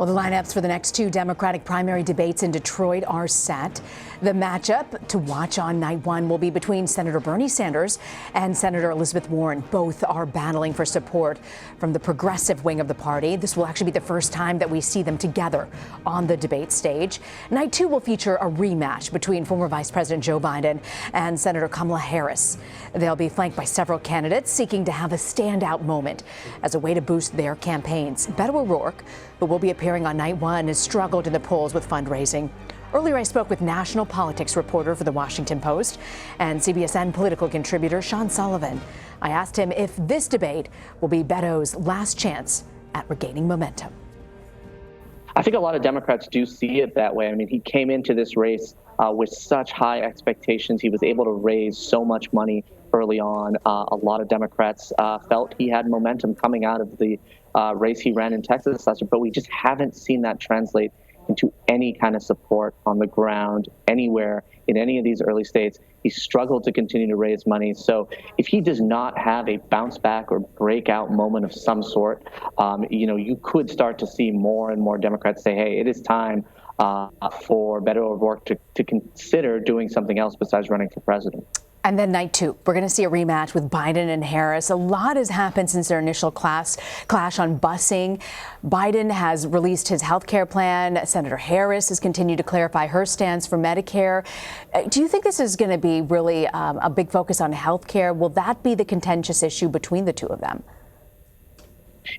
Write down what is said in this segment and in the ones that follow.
Well, the lineups for the next two Democratic primary debates in Detroit are set. The matchup to watch on night one will be between Senator Bernie Sanders and Senator Elizabeth Warren. Both are battling for support from the progressive wing of the party. This will actually be the first time that we see them together on the debate stage. Night two will feature a rematch between former Vice President Joe Biden and Senator Kamala Harris. They'll be flanked by several candidates seeking to have a standout moment as a way to boost their campaigns. Beto O'Rourke, who will be appearing on night one, has struggled in the polls with fundraising. Earlier, I spoke with national politics reporter for The Washington Post and CBSN political contributor Sean Sullivan. I asked him if this debate will be Beto's last chance at regaining momentum. I think a lot of Democrats do see it that way. I mean, he came into this race with such high expectations. He was able to raise so much money early on. A lot of Democrats felt he had momentum coming out of the race he ran in Texas last year, but we just haven't seen that translate into any kind of support on the ground anywhere in any of these early states. He struggled to continue to raise money. So if he does not have a bounce back or breakout moment of some sort, you could start to see more and more Democrats say, hey, it is time for Beto O'Rourke to consider doing something else besides running for president. And then night two, we're going to see a rematch with Biden and Harris. A lot has happened since their initial clash on busing. Biden has released his health care plan. Senator Harris has continued to clarify her stance for Medicare. Do you think this is going to be really a big focus on health care? Will that be the contentious issue between the two of them?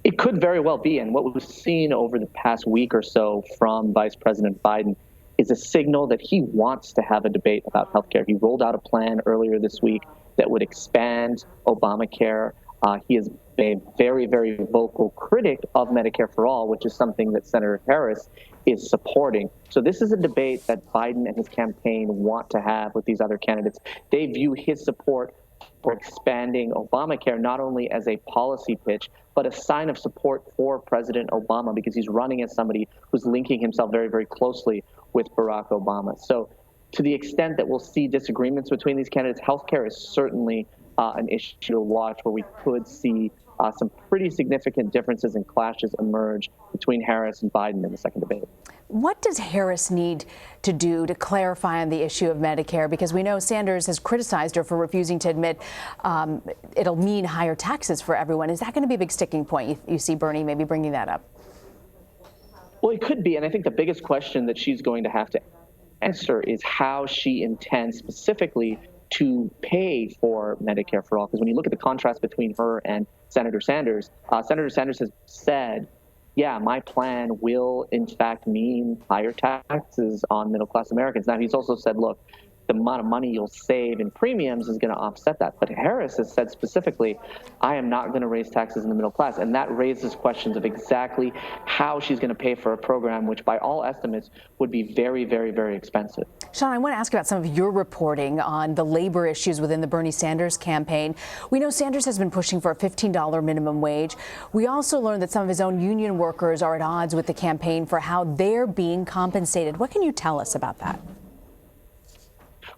It could very well be. And what we've seen over the past week or so from Vice President Biden is a signal that he wants to have a debate about healthcare. He rolled out a plan earlier this week that would expand Obamacare. He is a very, very vocal critic of Medicare for All, which is something that Senator Harris is supporting. So this is a debate that Biden and his campaign want to have with these other candidates. They view his support for expanding Obamacare not only as a policy pitch, but a sign of support for President Obama, because he's running as somebody who's linking himself very, very closely with Barack Obama. So to the extent that we'll see disagreements between these candidates, healthcare is certainly an issue to watch, where we could see some pretty significant differences and clashes emerge between Harris and Biden in the second debate. What does Harris need to do to clarify on the issue of Medicare? Because we know Sanders has criticized her for refusing to admit it'll mean higher taxes for everyone. Is that going to be a big sticking point? You see Bernie maybe bringing that up? Well, it could be. And I think the biggest question that she's going to have to answer is how she intends specifically to pay for Medicare for all. Because when you look at the contrast between her and Senator Sanders, Senator Sanders has said, yeah, my plan will in fact mean higher taxes on middle-class Americans. Now, he's also said, look, the amount of money you'll save in premiums is going to offset that. But Harris has said specifically, I am not going to raise taxes in the middle class. And that raises questions of exactly how she's going to pay for a program, which by all estimates would be very, very, very expensive. Sean, I want to ask about some of your reporting on the labor issues within the Bernie Sanders campaign. We know Sanders has been pushing for a $15 minimum wage. We also learned that some of his own union workers are at odds with the campaign for how they're being compensated. What can you tell us about that?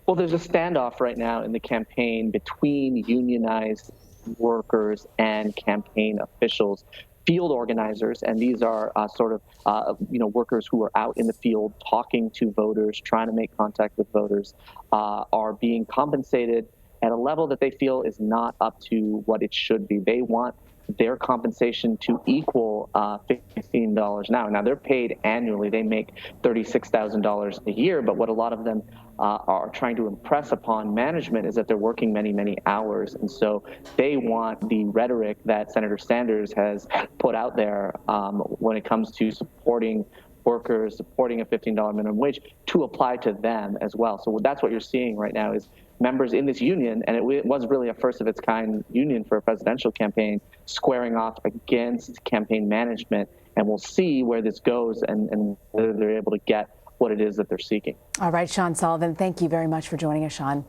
Well, there's a standoff right now in the campaign between unionized workers and campaign officials. Field organizers, and these are workers who are out in the field talking to voters, trying to make contact with voters, are being compensated at a level that they feel is not up to what it should be. They want their compensation to equal $15 an hour. Now, they're paid annually. They make $36,000 a year, but what a lot of them are trying to impress upon management is that they're working many, many hours. And so they want the rhetoric that Senator Sanders has put out there when it comes to supporting workers, supporting a $15 minimum wage, to apply to them as well. So that's what you're seeing right now is members in this union, and it was really a first of its kind union for a presidential campaign, squaring off against campaign management. And we'll see where this goes and whether they're able to get what it is that they're seeking. All right, Sean Sullivan, thank you very much for joining us, Sean.